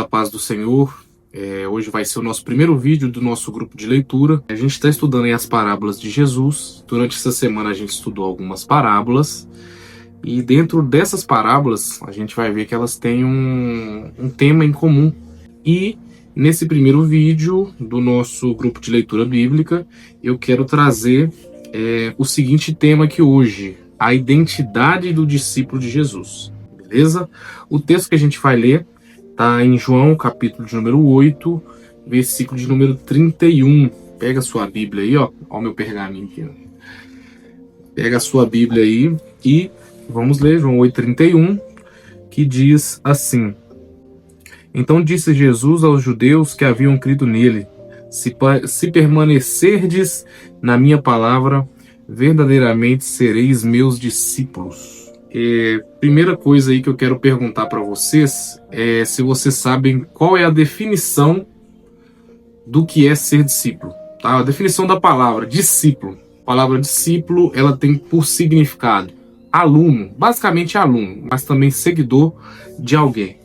A paz do Senhor. Hoje vai ser o nosso primeiro vídeo do nosso grupo de leitura. A gente está estudando aí as parábolas de Jesus. Durante essa semana a gente estudou algumas parábolas. E dentro dessas parábolas a gente vai ver que elas têm um tema em comum. E nesse primeiro vídeo do nosso grupo de leitura bíblica, eu quero trazer o seguinte tema aqui hoje: a identidade do discípulo de Jesus. Beleza? O texto que a gente vai ler está em João, capítulo de número 8, versículo de número 31. Pega a sua Bíblia aí, ó. Ó o meu pergaminho aqui, ó. Pega a sua Bíblia aí e vamos ler João 8,31, que diz assim: Então disse Jesus aos judeus que haviam crido nele: Se permanecerdes na minha palavra, verdadeiramente sereis meus discípulos. Primeira coisa aí que eu quero perguntar para vocês é se vocês sabem qual é a definição do que é ser discípulo, tá? A definição da palavra discípulo. A palavra discípulo, ela tem por significado aluno, basicamente aluno, mas também seguidor de alguém.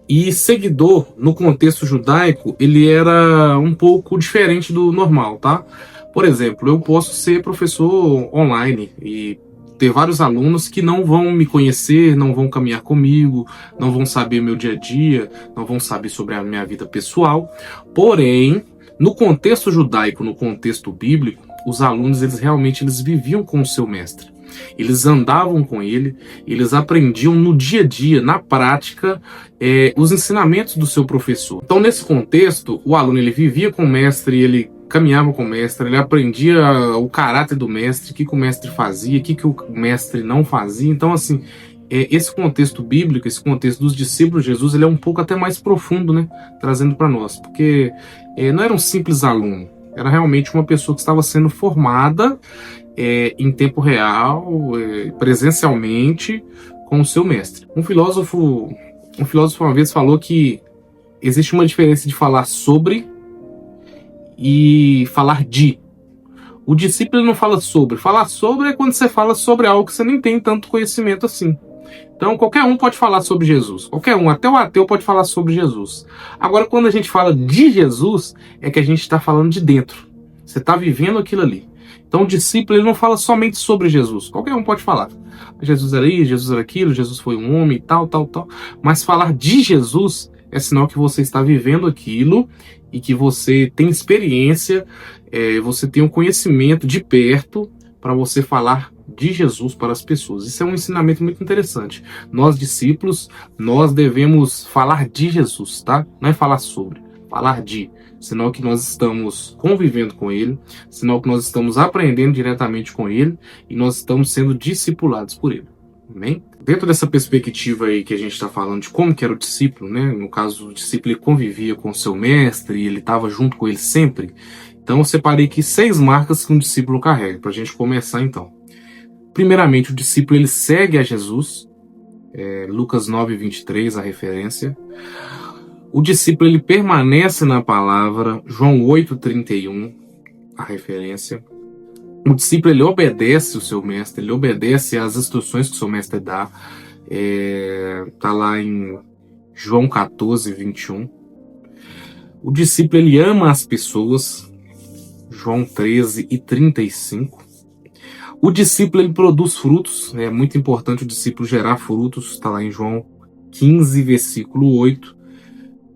E seguidor, no contexto judaico, ele era um pouco diferente do normal, tá? Por exemplo, eu posso ser professor online e ter vários alunos que não vão me conhecer, não vão caminhar comigo, não vão saber meu dia a dia, não vão saber sobre a minha vida pessoal. Porém, no contexto judaico, no contexto bíblico, os alunos eles viviam com o seu mestre. Eles andavam com ele, eles aprendiam no dia a dia, na prática, os ensinamentos do seu professor. Então, nesse contexto, o aluno ele vivia com o mestre, ele caminhava com o mestre, ele aprendia o caráter do mestre, o que o mestre fazia, o que o mestre não fazia. Então, assim, esse contexto bíblico, esse contexto dos discípulos de Jesus, ele é um pouco até mais profundo, né? Trazendo para nós, porque não era um simples aluno, era realmente uma pessoa que estava sendo formada em tempo real, presencialmente, com o seu mestre. Um filósofo uma vez falou que existe uma diferença de falar sobre e falar de. O discípulo não fala sobre. Falar sobre é quando você fala sobre algo que você nem tem tanto conhecimento assim. Então, qualquer um pode falar sobre Jesus. Qualquer um, até o ateu pode falar sobre Jesus. Agora, quando a gente fala de Jesus, é que a gente está falando de dentro. Você está vivendo aquilo ali. Então, o discípulo ele não fala somente sobre Jesus. Qualquer um pode falar. Jesus era isso, Jesus era aquilo, Jesus foi um homem, tal. Mas falar de Jesus é sinal que você está vivendo aquilo e que você tem experiência, você tem um conhecimento de perto para você falar de Jesus para as pessoas. Isso é um ensinamento muito interessante. Nós, discípulos, nós devemos falar de Jesus, tá? Não é falar sobre, falar de. Sinal que nós estamos convivendo com ele, sinal que nós estamos aprendendo diretamente com ele e nós estamos sendo discipulados por ele. Amém? Dentro dessa perspectiva aí que a gente está falando de como que era o discípulo, né? No caso, o discípulo ele convivia com o seu mestre e ele estava junto com ele sempre. Então eu separei aqui 6 marcas que um discípulo carrega, para a gente começar então. Primeiramente, o discípulo ele segue a Jesus, Lucas 9:23, a referência. O discípulo ele permanece na palavra, João 8:31, a referência. O discípulo ele obedece o seu mestre, ele obedece às instruções que o seu mestre dá. Tá lá em João 14:21. O discípulo ele ama as pessoas, João 13:35. O discípulo ele produz frutos, é muito importante o discípulo gerar frutos, está lá em João 15, versículo 8.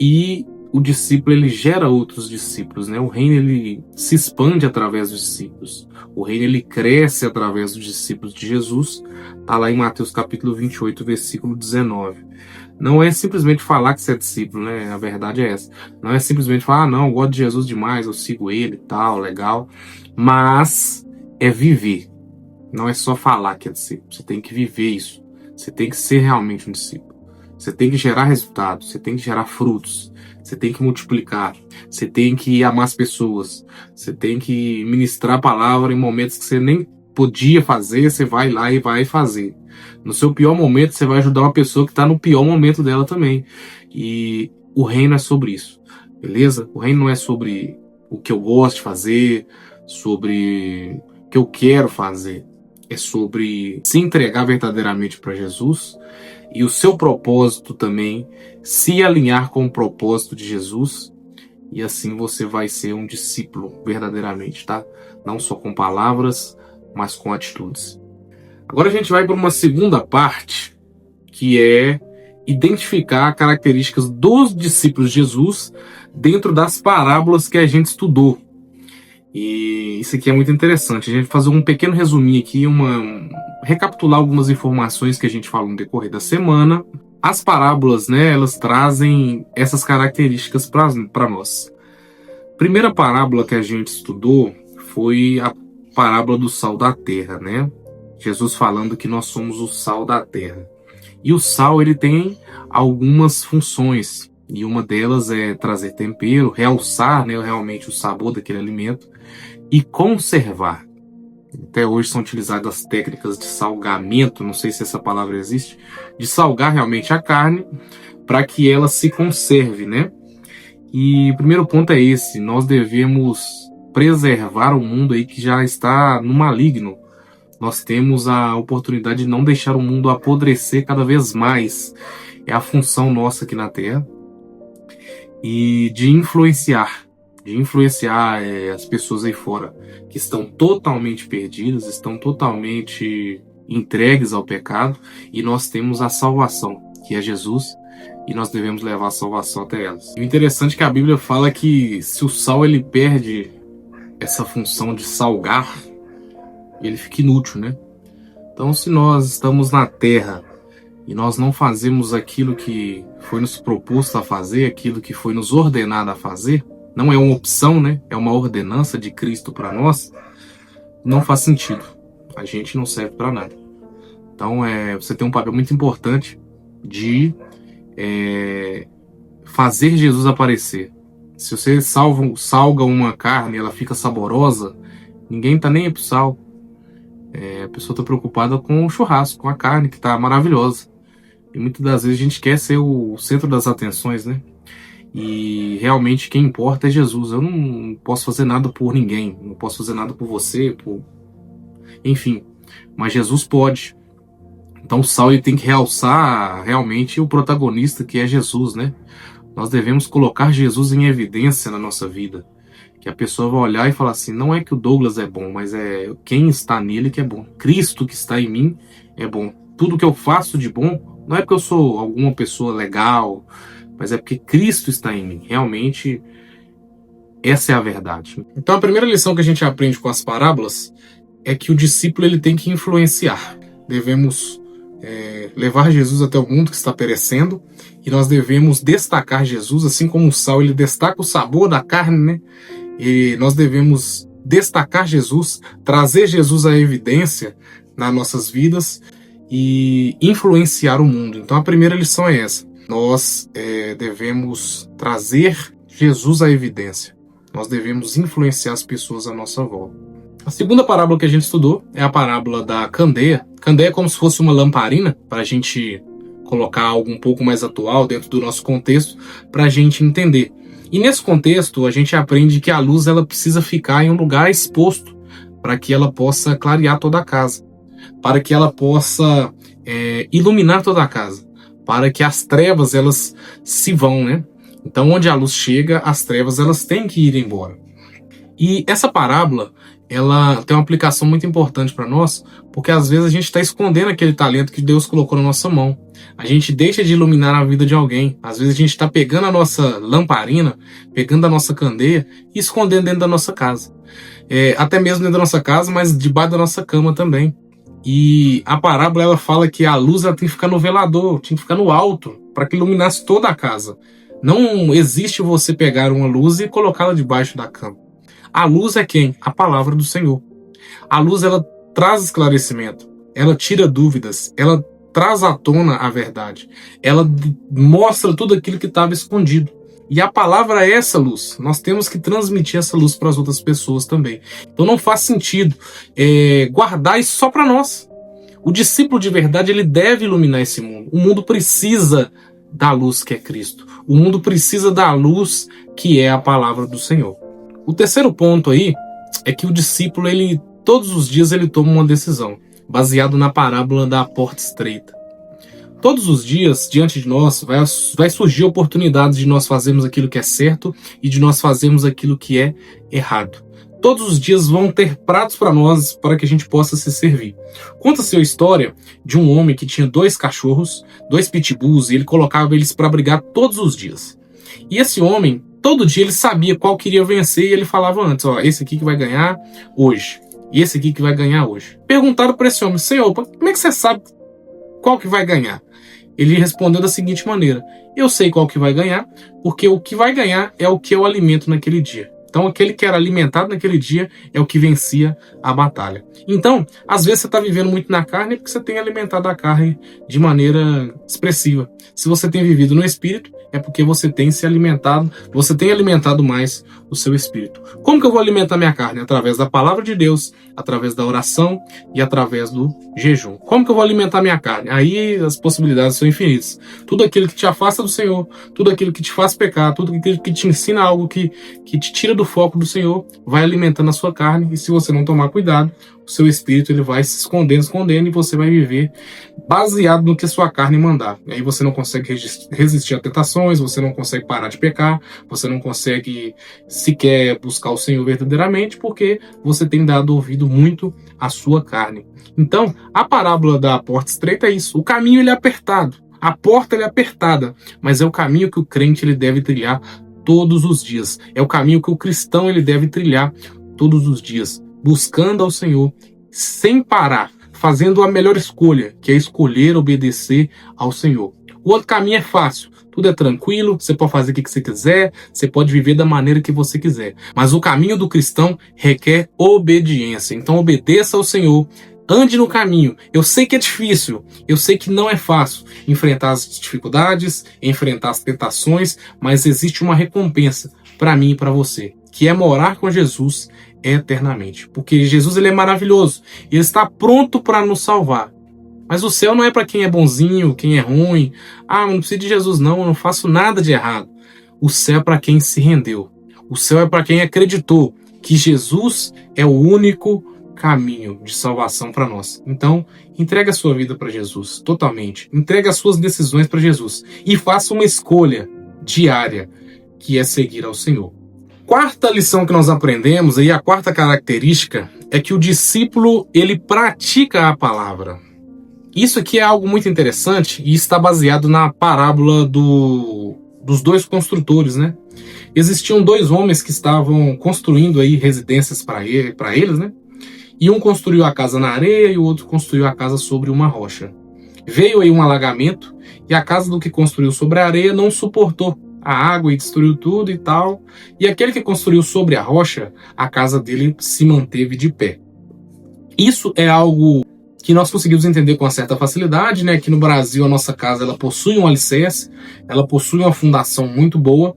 E o discípulo ele gera outros discípulos, né? O reino ele se expande através dos discípulos. O reino ele cresce através dos discípulos de Jesus. Está lá em Mateus capítulo 28, versículo 19. Não é simplesmente falar que você é discípulo, né? A verdade é essa. Não é simplesmente falar, não, eu gosto de Jesus demais, eu sigo ele e tal, legal. Mas é viver. Não é só falar que é discípulo. Você tem que viver isso. Você tem que ser realmente um discípulo. Você tem que gerar resultados, você tem que gerar frutos, você tem que multiplicar, você tem que amar as pessoas, você tem que ministrar a palavra em momentos que você nem podia fazer, você vai lá e vai fazer. No seu pior momento, você vai ajudar uma pessoa que está no pior momento dela também. E o reino é sobre isso, beleza? O reino não é sobre o que eu gosto de fazer, sobre o que eu quero fazer. é sobre se entregar verdadeiramente para Jesus e o seu propósito também se alinhar com o propósito de Jesus, e assim você vai ser um discípulo verdadeiramente, tá? Não só com palavras, mas com atitudes. Agora a gente vai para uma segunda parte, que é identificar características dos discípulos de Jesus dentro das parábolas que a gente estudou. E isso aqui é muito interessante. A gente vai fazer um pequeno resuminho aqui, recapitular algumas informações que a gente falou no decorrer da semana. As parábolas, né, elas trazem essas características para nós. Primeira parábola que a gente estudou foi a parábola do sal da terra, né? Jesus falando que nós somos o sal da terra. E o sal, ele tem algumas funções, e uma delas é trazer tempero, realçar, né, realmente o sabor daquele alimento e conservar. Até hoje são utilizadas técnicas de salgamento, não sei se essa palavra existe, de salgar realmente a carne para que ela se conserve, né? E o primeiro ponto é esse: nós devemos preservar o mundo aí que já está no maligno. Nós temos a oportunidade de não deixar o mundo apodrecer cada vez mais. É a função nossa aqui na Terra. E de influenciar as pessoas aí fora que estão totalmente perdidas, estão totalmente entregues ao pecado, e nós temos a salvação, que é Jesus, e nós devemos levar a salvação até elas. E o interessante é que a Bíblia fala que se o sal ele perde essa função de salgar, ele fica inútil, né? Então, se nós estamos na terra e nós não fazemos aquilo que foi nos proposto a fazer, aquilo que foi nos ordenado a fazer, não é uma opção, né? É uma ordenança de Cristo para nós, não faz sentido. A gente não serve para nada. Então, você tem um papel muito importante de fazer Jesus aparecer. Se você salga uma carne e ela fica saborosa, ninguém tá nem aí pro sal. A pessoa está preocupada com o churrasco, com a carne, que está maravilhosa. E muitas das vezes a gente quer ser o centro das atenções, né? E realmente quem importa é Jesus. Eu não posso fazer nada por ninguém, não posso fazer nada por você, enfim. Mas Jesus pode. Então o sal ele tem que realçar realmente o protagonista, que é Jesus, né? Nós devemos colocar Jesus em evidência na nossa vida. Que a pessoa vai olhar e falar assim: não é que o Douglas é bom, mas é quem está nele que é bom. Cristo que está em mim é bom. Tudo que eu faço de bom não é porque eu sou alguma pessoa legal, mas é porque Cristo está em mim. Realmente, essa é a verdade. Então a primeira lição que a gente aprende com as parábolas é que o discípulo ele tem que influenciar. Devemos levar Jesus até o mundo que está perecendo, e nós devemos destacar Jesus, assim como o sal ele destaca o sabor da carne, né? E nós devemos destacar Jesus, trazer Jesus à evidência nas nossas vidas e influenciar o mundo. Então a primeira lição é essa: nós devemos trazer Jesus à evidência, nós devemos influenciar as pessoas à nossa volta. A segunda parábola que a gente estudou é a parábola da candeia. Candeia é como se fosse uma lamparina, para a gente colocar algo um pouco mais atual dentro do nosso contexto, para a gente entender. E nesse contexto, a gente aprende que a luz ela precisa ficar em um lugar exposto, para que ela possa clarear toda a casa, para que ela possa iluminar toda a casa, para que as trevas elas se vão, né? Então, onde a luz chega, as trevas elas têm que ir embora. E essa parábola, ela tem uma aplicação muito importante para nós, porque às vezes a gente está escondendo aquele talento que Deus colocou na nossa mão. A gente deixa de iluminar a vida de alguém. Às vezes a gente está pegando a nossa lamparina, pegando a nossa candeia e escondendo dentro da nossa casa. Até mesmo dentro da nossa casa, mas debaixo da nossa cama também. E a parábola ela fala que a luz ela tem que ficar no velador, tem que ficar no alto, para que iluminasse toda a casa. Não existe você pegar uma luz e colocá-la debaixo da cama. A luz é quem? A palavra do Senhor. A luz ela traz esclarecimento, ela tira dúvidas, ela traz à tona a verdade, ela mostra tudo aquilo que estava escondido. E a palavra é essa luz. Nós temos que transmitir essa luz para as outras pessoas também. Então não faz sentido guardar isso só para nós. O discípulo de verdade ele deve iluminar esse mundo. O mundo precisa da luz que é Cristo. O mundo precisa da luz que é a palavra do Senhor. O terceiro ponto aí é que o discípulo, todos os dias ele toma uma decisão. baseado na parábola da porta estreita. Todos os dias, diante de nós, vai surgir oportunidades de nós fazermos aquilo que é certo e de nós fazermos aquilo que é errado. Todos os dias vão ter pratos para nós, para que a gente possa se servir. Conta-se a história de um homem que tinha 2 cachorros, 2 pitbulls, e ele colocava eles para brigar todos os dias. E esse homem, todo dia ele sabia qual queria vencer e ele falava antes, ó, esse aqui que vai ganhar hoje, e esse aqui que vai ganhar hoje. Perguntaram para esse homem, Senhor, como é que você sabe qual que vai ganhar? Ele respondeu da seguinte maneira, eu sei qual que vai ganhar, porque o que vai ganhar é o que eu alimento naquele dia. Então, aquele que era alimentado naquele dia é o que vencia a batalha. Então, às vezes você está vivendo muito na carne porque você tem alimentado a carne de maneira expressiva. Se você tem vivido no espírito, é porque você tem se alimentado, você tem alimentado mais o seu espírito. Como que eu vou alimentar minha carne? Através da palavra de Deus, através da oração e através do jejum. Como que eu vou alimentar minha carne? Aí as possibilidades são infinitas. Tudo aquilo que te afasta do Senhor, tudo aquilo que te faz pecar, tudo aquilo que te ensina algo que te tira do foco do Senhor, vai alimentando a sua carne, e se você não tomar cuidado, o seu espírito ele vai se escondendo, e você vai viver baseado no que a sua carne mandar. E aí você não consegue resistir a tentações, você não consegue parar de pecar, você não consegue sequer buscar o Senhor verdadeiramente, porque você tem dado ouvido muito à sua carne. Então, a parábola da porta estreita é isso. O caminho ele é apertado, a porta ele é apertada, mas é o caminho que o crente ele deve trilhar todos os dias. É o caminho que o cristão ele deve trilhar todos os dias, buscando ao Senhor sem parar, fazendo a melhor escolha, que é escolher obedecer ao Senhor. O outro caminho é fácil, tudo é tranquilo, você pode fazer o que você quiser, você pode viver da maneira que você quiser. Mas o caminho do cristão requer obediência. Então obedeça ao Senhor, ande no caminho. Eu sei que é difícil, eu sei que não é fácil enfrentar as dificuldades, enfrentar as tentações, mas existe uma recompensa para mim e para você, que é morar com Jesus eternamente. Porque Jesus ele é maravilhoso, ele está pronto para nos salvar. Mas o céu não é para quem é bonzinho, quem é ruim. Ah, não preciso de Jesus não, eu não faço nada de errado. O céu é para quem se rendeu. O céu é para quem acreditou que Jesus é o único caminho de salvação para nós. Então, entregue a sua vida para Jesus, totalmente. Entregue as suas decisões para Jesus. E faça uma escolha diária, que é seguir ao Senhor. Quarta lição que nós aprendemos, e a quarta característica, é que o discípulo, ele pratica a palavra. Isso aqui é algo muito interessante e está baseado na parábola dos 2 construtores, né? Existiam 2 homens que estavam construindo aí residências para eles, né? E um construiu a casa na areia e o outro construiu a casa sobre uma rocha. Veio aí um alagamento e a casa do que construiu sobre a areia não suportou a água e destruiu tudo e tal. E aquele que construiu sobre a rocha, a casa dele se manteve de pé. Isso é algo que nós conseguimos entender com uma certa facilidade, né? Aqui no Brasil a nossa casa ela possui um alicerce, ela possui uma fundação muito boa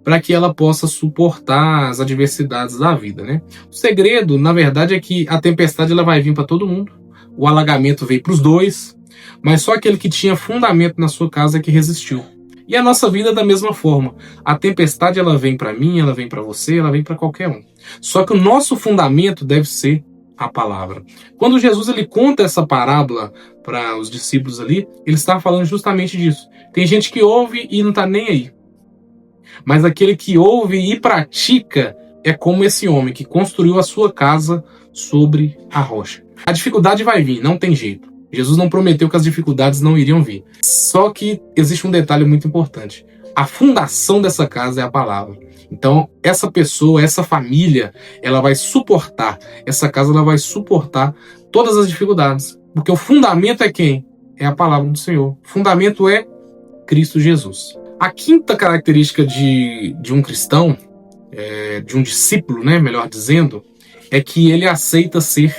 para que ela possa suportar as adversidades da vida, né? O segredo, na verdade, é que a tempestade ela vai vir para todo mundo, o alagamento veio para os 2, mas só aquele que tinha fundamento na sua casa é que resistiu. E a nossa vida da mesma forma. A tempestade ela vem para mim, ela vem para você, ela vem para qualquer um. Só que o nosso fundamento deve ser a palavra. Quando Jesus ele conta essa parábola para os discípulos ali, ele está falando justamente disso. Tem gente que ouve e não está nem aí. Mas aquele que ouve e pratica é como esse homem que construiu a sua casa sobre a rocha. A dificuldade vai vir, não tem jeito. Jesus não prometeu que as dificuldades não iriam vir. Só que existe um detalhe muito importante. A fundação dessa casa é a palavra. Então, essa pessoa, essa família, ela vai suportar, essa casa ela vai suportar todas as dificuldades. Porque o fundamento é quem? É a palavra do Senhor. O fundamento é Cristo Jesus. A quinta característica de um cristão, de um discípulo, né, melhor dizendo, é que ele aceita ser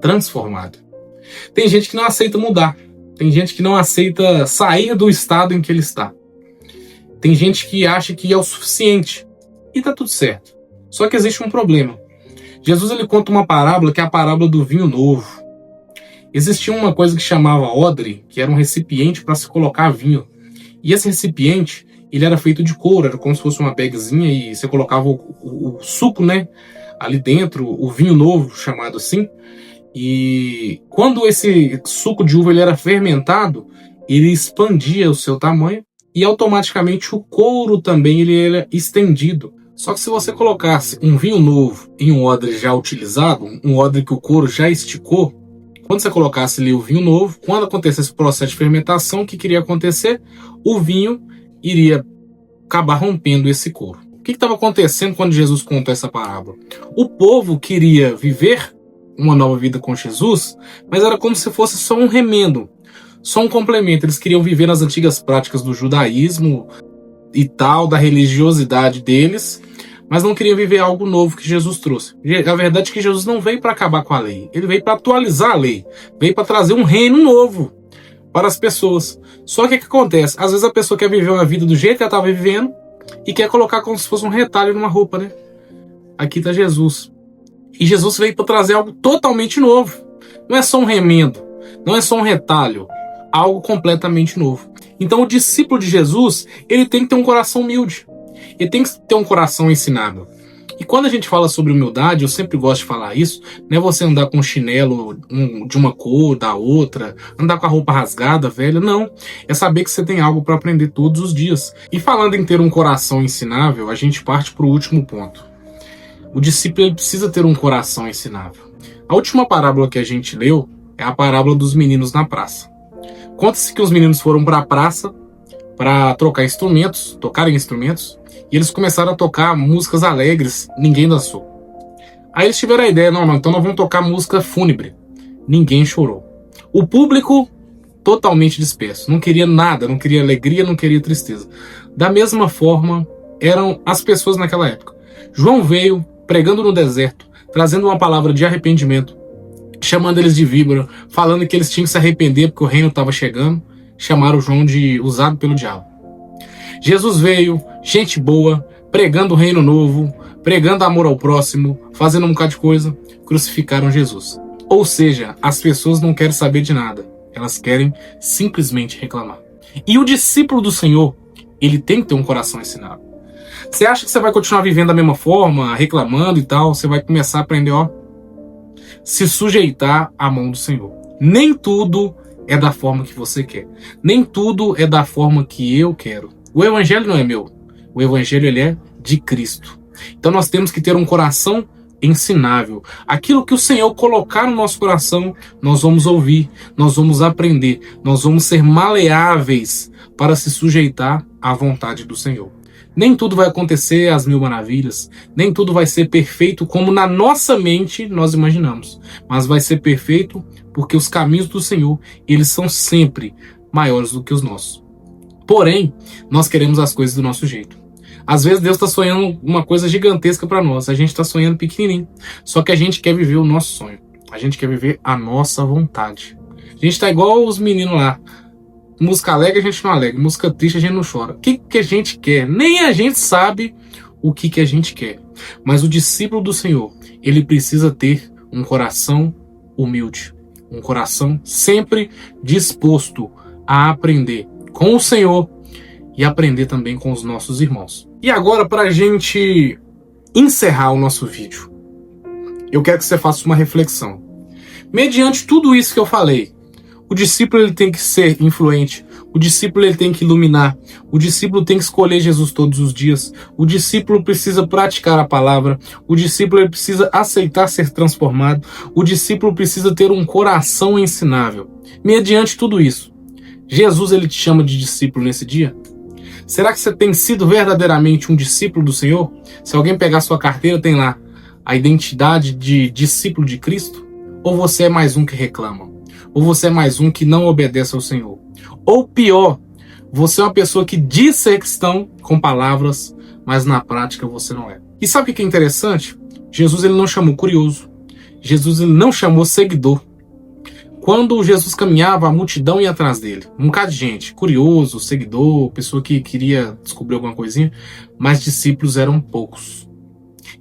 transformado. Tem gente que não aceita mudar. Tem gente que não aceita sair do estado em que ele está. Tem gente que acha que é o suficiente. E tá tudo certo. Só que existe um problema. Jesus ele conta uma parábola que é a parábola do vinho novo. Existia uma coisa que chamava odre, que era um recipiente para se colocar vinho. E esse recipiente, ele era feito de couro, era como se fosse uma bagzinha e você colocava o suco, né, ali dentro, o vinho novo, chamado assim. E quando esse suco de uva ele era fermentado, ele expandia o seu tamanho e automaticamente o couro também ele era estendido. Só que se você colocasse um vinho novo em um odre já utilizado, um odre que o couro já esticou, quando você colocasse ali o vinho novo, quando acontecesse o processo de fermentação, o que iria acontecer? O vinho iria acabar rompendo esse couro. O que estava acontecendo quando Jesus contou essa parábola? O povo queria viver uma nova vida com Jesus, mas era como se fosse só um remendo, só um complemento. Eles queriam viver nas antigas práticas do judaísmo e tal, da religiosidade deles, mas não queriam viver algo novo que Jesus trouxe. A verdade é que Jesus não veio para acabar com a lei, ele veio para atualizar a lei, veio para trazer um reino novo para as pessoas. Só que o que acontece? Às vezes a pessoa quer viver uma vida do jeito que ela estava vivendo e quer colocar como se fosse um retalho numa roupa, né? Aqui está Jesus. E Jesus veio para trazer algo totalmente novo. Não é só um remendo, não é só um retalho, algo completamente novo. Então o discípulo de Jesus, ele tem que ter um coração humilde. Ele tem que ter um coração ensinável. E quando a gente fala sobre humildade, eu sempre gosto de falar isso, não é você andar com um chinelo de uma cor, da outra, andar com a roupa rasgada, velha, não. É saber que você tem algo para aprender todos os dias. E falando em ter um coração ensinável, a gente parte para o último ponto. O discípulo ele precisa ter um coração ensinável. A última parábola que a gente leu é a parábola dos meninos na praça. Conta-se que os meninos foram para a praça para tocarem instrumentos, e eles começaram a tocar músicas alegres, ninguém dançou. Aí eles tiveram a ideia, não, então nós vamos tocar música fúnebre. Ninguém chorou. O público totalmente disperso, não queria nada, não queria alegria, não queria tristeza. Da mesma forma, eram as pessoas naquela época. João veio pregando no deserto, trazendo uma palavra de arrependimento, chamando eles de víbora, falando que eles tinham que se arrepender porque o reino estava chegando. Chamaram João de usado pelo diabo. Jesus veio, gente boa, pregando o reino novo, pregando amor ao próximo, fazendo um bocado de coisa, crucificaram Jesus. Ou seja, as pessoas não querem saber de nada, elas querem simplesmente reclamar. E o discípulo do Senhor, ele tem que ter um coração ensinável. Você acha que você vai continuar vivendo da mesma forma, reclamando e tal, você vai começar a aprender, se sujeitar à mão do Senhor. Nem tudo é da forma que você quer. Nem tudo é da forma que eu quero. O evangelho não é meu. O evangelho ele é de Cristo. Então nós temos que ter um coração ensinável. Aquilo que o Senhor colocar no nosso coração, nós vamos ouvir, nós vamos aprender, nós vamos ser maleáveis para se sujeitar à vontade do Senhor. Nem tudo vai acontecer às mil maravilhas, nem tudo vai ser perfeito como na nossa mente nós imaginamos, mas vai ser perfeito porque os caminhos do Senhor, eles são sempre maiores do que os nossos. Porém, nós queremos as coisas do nosso jeito. Às vezes Deus está sonhando uma coisa gigantesca para nós, a gente está sonhando pequenininho, só que a gente quer viver o nosso sonho, a gente quer viver a nossa vontade. A gente está igual os meninos lá. Música alegre a gente não alegra, música triste a gente não chora. O que a gente quer? Nem a gente sabe o que a gente quer. Mas o discípulo do Senhor, ele precisa ter um coração humilde. Um coração sempre disposto a aprender com o Senhor e aprender também com os nossos irmãos. E agora, para a gente encerrar o nosso vídeo, eu quero que você faça uma reflexão. Mediante tudo isso que eu falei, o discípulo ele tem que ser influente, o discípulo ele tem que iluminar, o discípulo tem que escolher Jesus todos os dias, o discípulo precisa praticar a palavra, o discípulo ele precisa aceitar ser transformado, o discípulo precisa ter um coração ensinável. Mediante tudo isso, Jesus ele te chama de discípulo nesse dia? Será que você tem sido verdadeiramente um discípulo do Senhor? Se alguém pegar sua carteira, tem lá a identidade de discípulo de Cristo? Ou você é mais um que reclama? Ou você é mais um que não obedece ao Senhor? Ou pior, você é uma pessoa que diz ser cristão com palavras, mas na prática você não é. E sabe o que é interessante? Jesus ele não chamou curioso. Jesus ele não chamou seguidor. Quando Jesus caminhava, a multidão ia atrás dele. Um bocado de gente, curioso, seguidor, pessoa que queria descobrir alguma coisinha, mas discípulos eram poucos.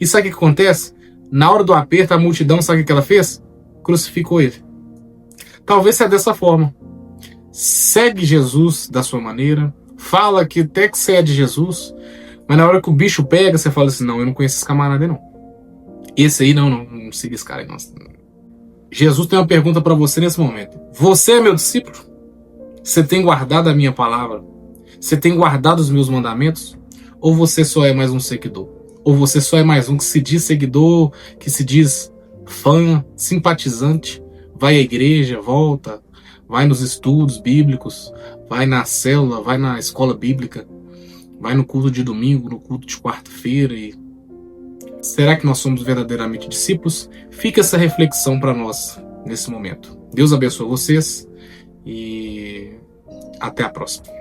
E sabe o que acontece? Na hora do aperto, a multidão, sabe o que ela fez? Crucificou ele. Talvez seja dessa forma. Segue Jesus da sua maneira, fala que até que você é de Jesus, mas na hora que o bicho pega, você fala assim, não, eu não conheço esse camarada não. Esse aí não siga esse cara aí, não. Jesus tem uma pergunta para você nesse momento. Você é meu discípulo? Você tem guardado a minha palavra? Você tem guardado os meus mandamentos? Ou você só é mais um seguidor? Ou você só é mais um que se diz seguidor, que se diz fã, simpatizante, vai à igreja, volta, vai nos estudos bíblicos, vai na célula, vai na escola bíblica, vai no culto de domingo, no culto de quarta-feira. E será que nós somos verdadeiramente discípulos? Fica essa reflexão para nós nesse momento. Deus abençoe vocês e até a próxima.